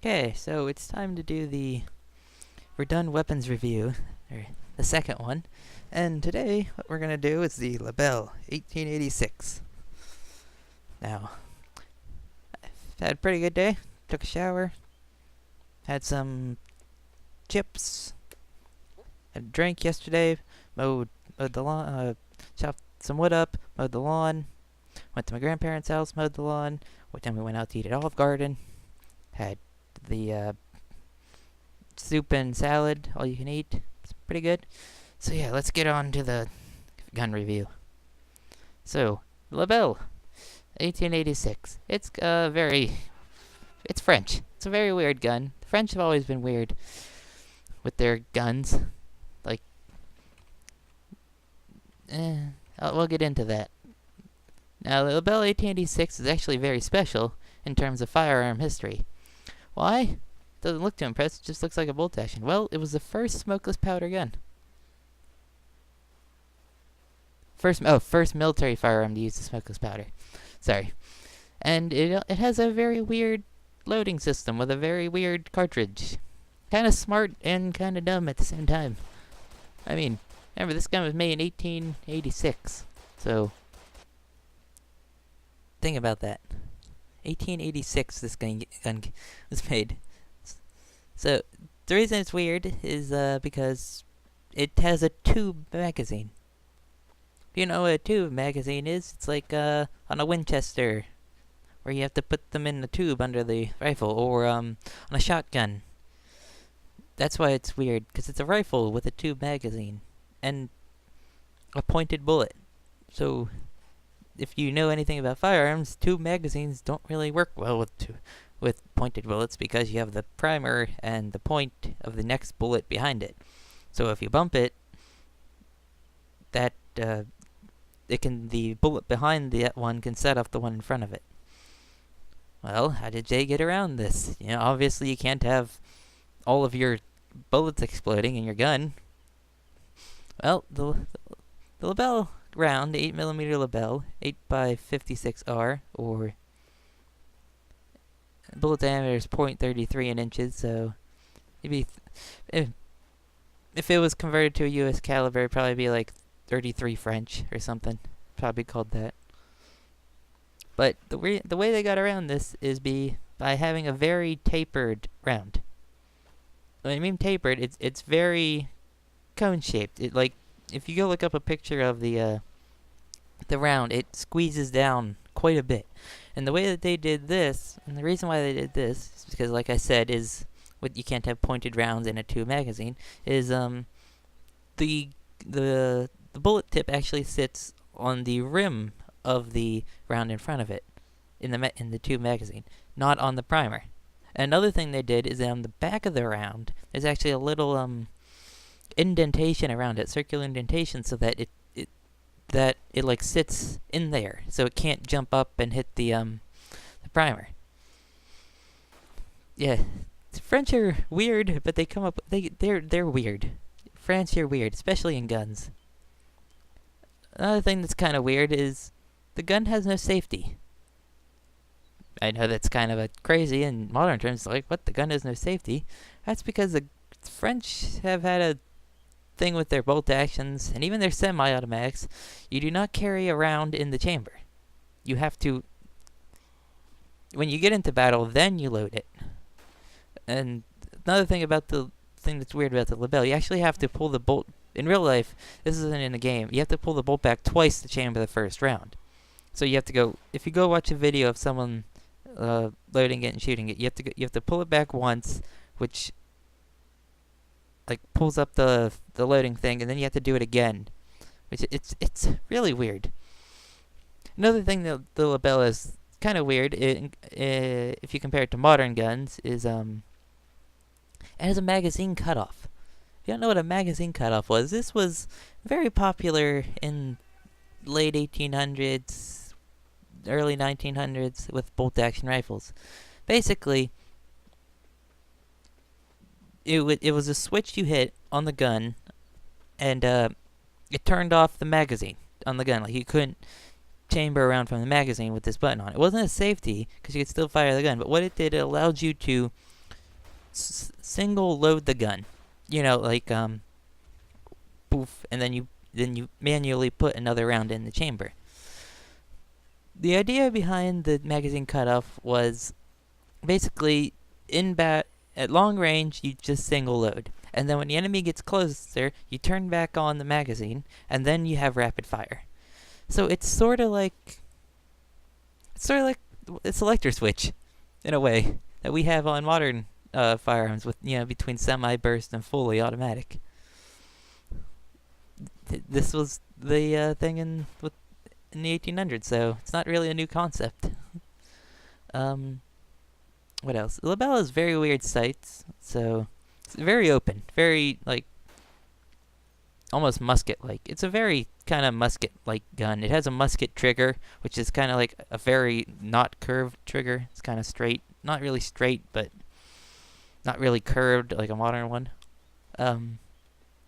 Okay, so it's time to do the Verdun weapons review, or the second one. And today, what we're going to do is the Lebel 1886. Now, I've had a pretty good day. Took a shower, had some chips, had a drink yesterday, mowed the lawn, chopped some wood up, mowed the lawn, went to my grandparents' house, mowed the lawn, then we went out to eat at Olive Garden, had the soup and salad, all you can eat. It's pretty good. So yeah, let's get on to the gun review. So, Lebel, 1886. It's it's French. It's a very weird gun. The French have always been weird with their guns. Like, we'll get into that. Now, the Lebel 1886 is actually very special in terms of firearm history. Why? Doesn't look too impressive, it just looks like a bolt action. Well, it was the first smokeless powder gun. First military firearm to use the smokeless powder. Sorry. And it has a very weird loading system with a very weird cartridge. Kind of smart and kind of dumb at the same time. I mean, remember, this gun was made in 1886. So, think about that. 1886 this gun was made. So, the reason it's weird is because it has a tube magazine. If you know what a tube magazine is, it's like on a Winchester, where you have to put them in the tube under the rifle, or on a shotgun. That's why it's weird, because it's a rifle with a tube magazine, and a pointed bullet. So, if you know anything about firearms, tube magazines don't really work well with pointed bullets, because you have the primer and the point of the next bullet behind it. So if you bump it, the bullet behind that one can set off the one in front of it. Well, how did they get around this? You know, obviously you can't have all of your bullets exploding in your gun. Well, the Lebel round, 8mm Lebel, 8x56R, or bullet diameter is .33 in inches, so maybe if it was converted to a US caliber, it'd probably be like 33 French or something. Probably called that. But the way they got around this is by having a very tapered round. When I mean tapered, it's very cone shaped. It, like, if you go look up a picture of the round, it squeezes down quite a bit. And the way that they did this, and the reason why they did this, is because, like I said, you can't have pointed rounds in a tube magazine, is the bullet tip actually sits on the rim of the round in front of it, in the tube magazine, not on the primer. Another thing they did is on the back of the round, there's actually a little indentation around it, circular indentation, so that it like sits in there, so it can't jump up and hit the primer. Yeah, French are weird, but they're weird. French are weird, especially in guns. Another thing that's kind of weird is the gun has no safety. I know that's kind of crazy in modern terms, like, what, the gun has no safety? That's because the French have had a thing with their bolt actions, and even their semi-automatics. You do not carry around in the chamber. You have to, when you get into battle, then you load it. And another thing that's weird about the Lebel, you actually have to pull the bolt. In real life, this isn't in the game, you have to pull the bolt back twice to chamber the first round. So you have to go, if you go watch a video of someone loading it and shooting it, you have to pull it back once, which like pulls up the loading thing, and then you have to do it again, which it's really weird. Another thing that the Lebel is kind of weird, if you compare it to modern guns, is it has a magazine cutoff. If you don't know what a magazine cutoff was, this was very popular in late 1800s, early 1900s with bolt-action rifles. Basically, it was a switch you hit on the gun, and it turned off the magazine on the gun. Like, you couldn't chamber around from the magazine with this button on. It wasn't a safety, because you could still fire the gun, but what it did, it allowed you to single load the gun. Like poof, and then you manually put another round in the chamber. The idea behind the magazine cutoff was basically at long range you just single load, and then when the enemy gets closer, you turn back on the magazine, and then you have rapid fire. So it's sort of like a selector switch, in a way, that we have on modern firearms with between semi-burst and fully automatic. This was the thing in the 1800s, so it's not really a new concept. What else? Lebel has very weird sights, so it's very open, very like almost musket-like. It's a very kind of musket-like gun. It has a musket trigger, which is kind of like a very not curved trigger. It's kind of straight, not really straight, but not really curved like a modern one.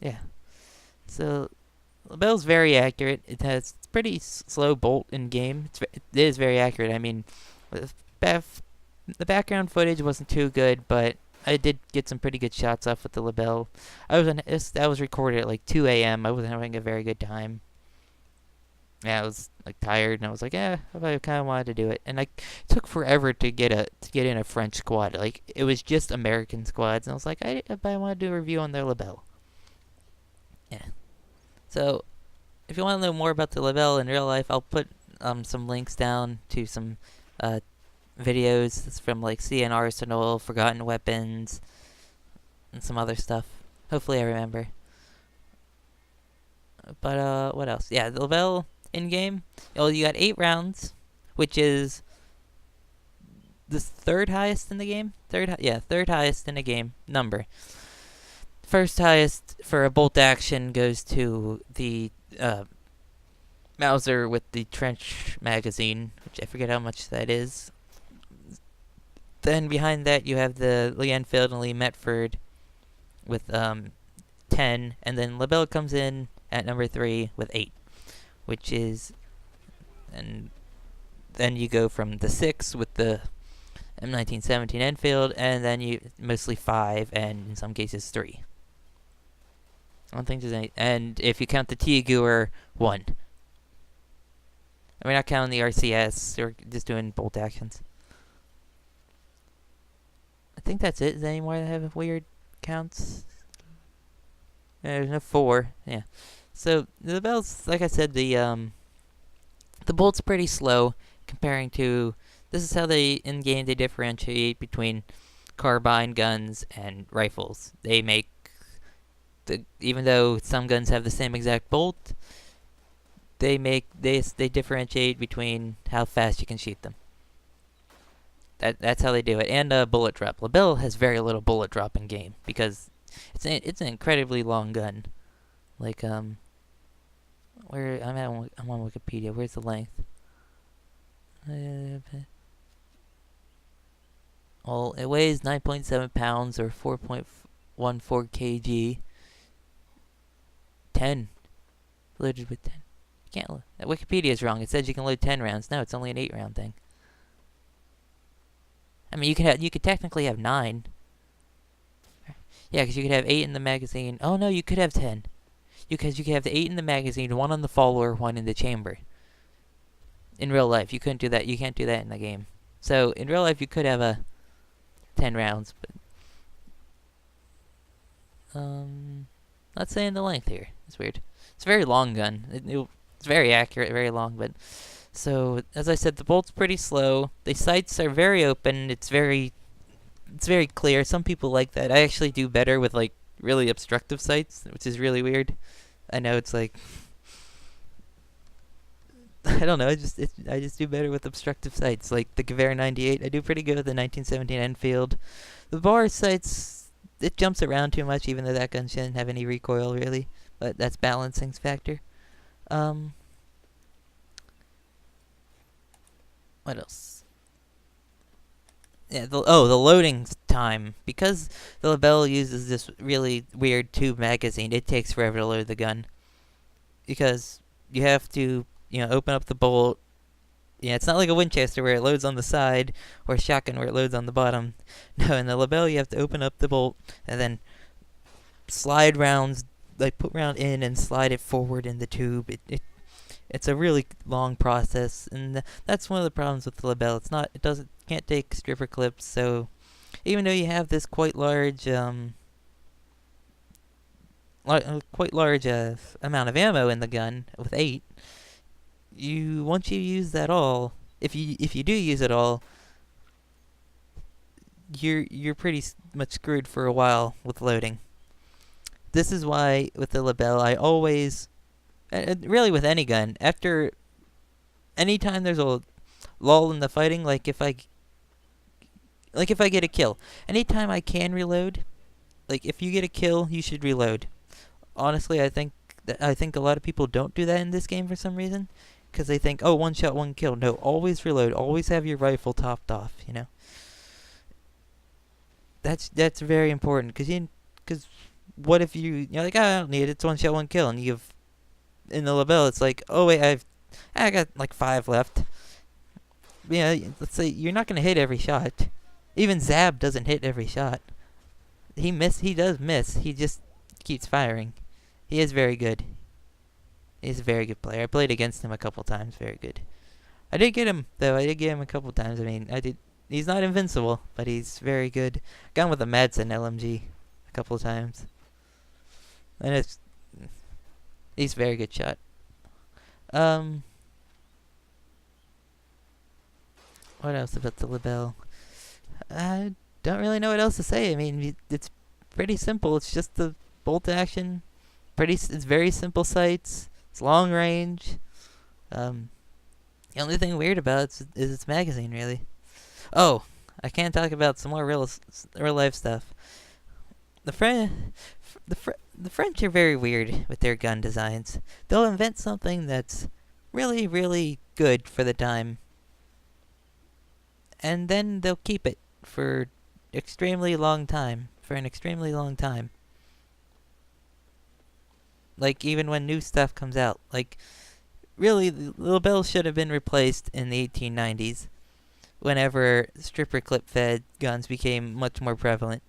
Yeah. So Lebel's very accurate. It has pretty slow bolt in game. It is very accurate. I mean, the background footage wasn't too good, but I did get some pretty good shots off with the Lebel. That was recorded at like 2 a.m. I wasn't having a very good time. Yeah, I was like tired, and I was like, I kind of wanted to do it, and like it took forever to get in a French squad. Like it was just American squads, and I was like, I want to do a review on their Lebel. Yeah. So, if you want to know more about the Lebel in real life, I'll put some links down to some videos from like CN Arsenal, Forgotten Weapons, and some other stuff. Hopefully I remember. But what else? Yeah, the Lebel in game. You got 8 rounds, which is the third highest in the game. Third highest in the game number. First highest for a bolt action goes to the Mauser with the trench magazine, which I forget how much that is. Then behind that you have the Lee Enfield and Lee Metford with 10, and then Lebel comes in at number 3 with 8, which is, and then you go from the 6 with the M1917 Enfield, and then you mostly 5, and in some cases 3. I don't think there's any, and if you count the Tiguer, 1. I mean, not counting the RCS, or just doing bolt actions. I think that's it. Is there any more that have weird counts? There's no 4. Yeah. So the Lebel's, like I said, the bolt's pretty slow comparing to. This is how they in game they differentiate between carbine guns and rifles. They make even though some guns have the same exact bolt, they differentiate between how fast you can shoot them. That's how they do it. And bullet drop. Lebel has very little bullet drop in game because it's an incredibly long gun. Like where I'm on Wikipedia. Where's the length? Well, it weighs 9.7 pounds or 4.14 kg. 10 loaded with 10. You can't. Wikipedia is wrong. It says you can load 10 rounds. No, it's only an 8-round thing. I mean, you could technically have 9. Yeah, because you could have 8 in the magazine. Oh no, you could have 10. Because you could have the 8 in the magazine, 1 on the follower, 1 in the chamber. In real life, you couldn't do that. You can't do that in the game. So in real life, you could have 10 rounds, but not saying the length here. It's weird. It's a very long gun. It's very accurate, very long, but. So, as I said, the bolt's pretty slow. The sights are very open. It's very clear. Some people like that. I actually do better with, like, really obstructive sights, which is really weird. I know it's like... I don't know. I just do better with obstructive sights. Like the Gewehr 98, I do pretty good with the 1917 Enfield. The bar sights, it jumps around too much, even though that gun shouldn't have any recoil, really. But that's balancing's factor. What else? Yeah, the loading time. Because the Lebel uses this really weird tube magazine, it takes forever to load the gun. Because you have to, open up the bolt, Yeah, it's not like a Winchester where it loads on the side, or a shotgun where it loads on the bottom. No, in the Lebel you have to open up the bolt and then slide rounds, like put round in and slide it forward in the tube. It's a really long process, and that's one of the problems with the Lebel. It doesn't can't take stripper clips, so even though you have this quite large amount of ammo in the gun with 8, once you use that all, if you do use it all, you're pretty much screwed for a while with loading. This is why with the Lebel I always, really with any gun, after anytime there's a lull in the fighting, like if I get a kill, anytime I can reload, like if you get a kill, you should reload. Honestly, I think a lot of people don't do that in this game for some reason, because they think, oh, one shot, one kill. No, always reload. Always have your rifle topped off. That's very important, because what if you're like, oh, I don't need it. It's one shot, one kill, and you've in the Lebel, it's like, oh wait, I got like 5 left. Let's say you're not gonna hit every shot. Even Zab doesn't hit every shot. He does miss. He just keeps firing. He is very good. He's a very good player. I played against him a couple times. Very good. I did get him though. I did get him a couple times. I mean, I did. He's not invincible, but he's very good. Got him with a Madsen LMG a couple of times, and he's a very good shot. Um, what else about the Lebel? I don't really know what else to say. I mean, it's pretty simple. It's just the bolt action. It's very simple sights. It's long range. The only thing weird about it is its magazine, really. Oh, I can't talk about some more real life stuff. The French are very weird with their gun designs. They'll invent something that's really, really good for the time, and then they'll keep it for extremely long time. For an extremely long time. Like, even when new stuff comes out. Like, really, the Lebel should have been replaced in the 1890s, whenever stripper clip-fed guns became much more prevalent.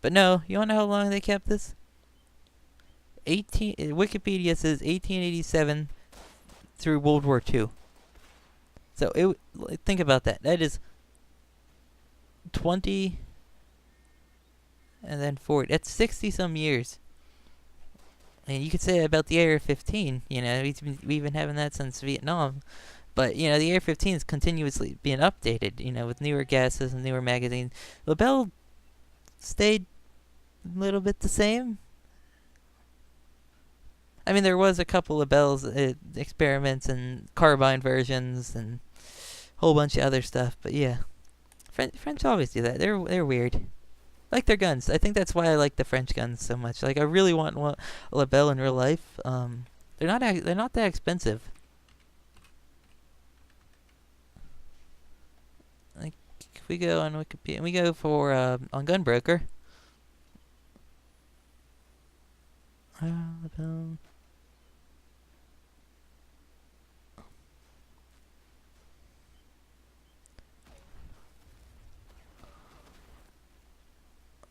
But no, you wanna know how long they kept this? Wikipedia says 1887 through World War II. So, think about that. That is 20... and then 40. That's 60-some years. And you could say about the AR-15. We've been having that since Vietnam. But, the AR-15 is continuously being updated, with newer gases and newer magazines. Lebel stayed a little bit the same. I mean, there was a couple of Lebel's experiments and carbine versions and a whole bunch of other stuff. But, yeah. French always do that. They're weird. Like their guns. I think that's why I like the French guns so much. Like, I really want a Lebel in real life. They're not that expensive. Like, if we go on Wikipedia, and we go for on Gunbroker. Lebel.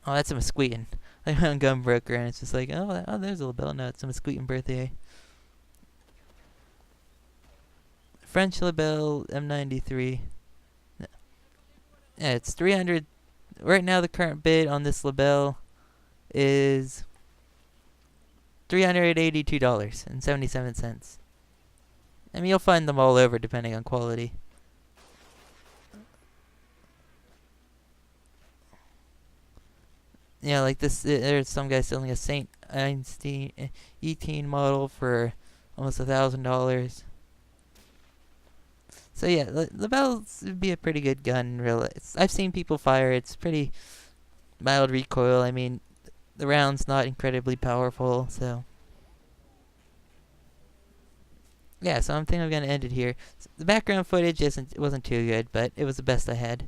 Oh, that's a Musqueton. I went on Gunbroker and it's just like, oh, there's a Lebel. No, it's a Musqueton birthday. French Lebel M93. Yeah, it's 300. Right now, the current bid on this Lebel is $382.77. I mean, you'll find them all over depending on quality. Yeah, like this, there's some guy selling a St. Einstein E18 model for almost $1,000. So yeah, Lebel would be a pretty good gun. I've seen people fire. It's pretty mild recoil. I mean, the round's not incredibly powerful, so yeah. So I'm gonna end it here. The background footage wasn't too good, but it was the best I had.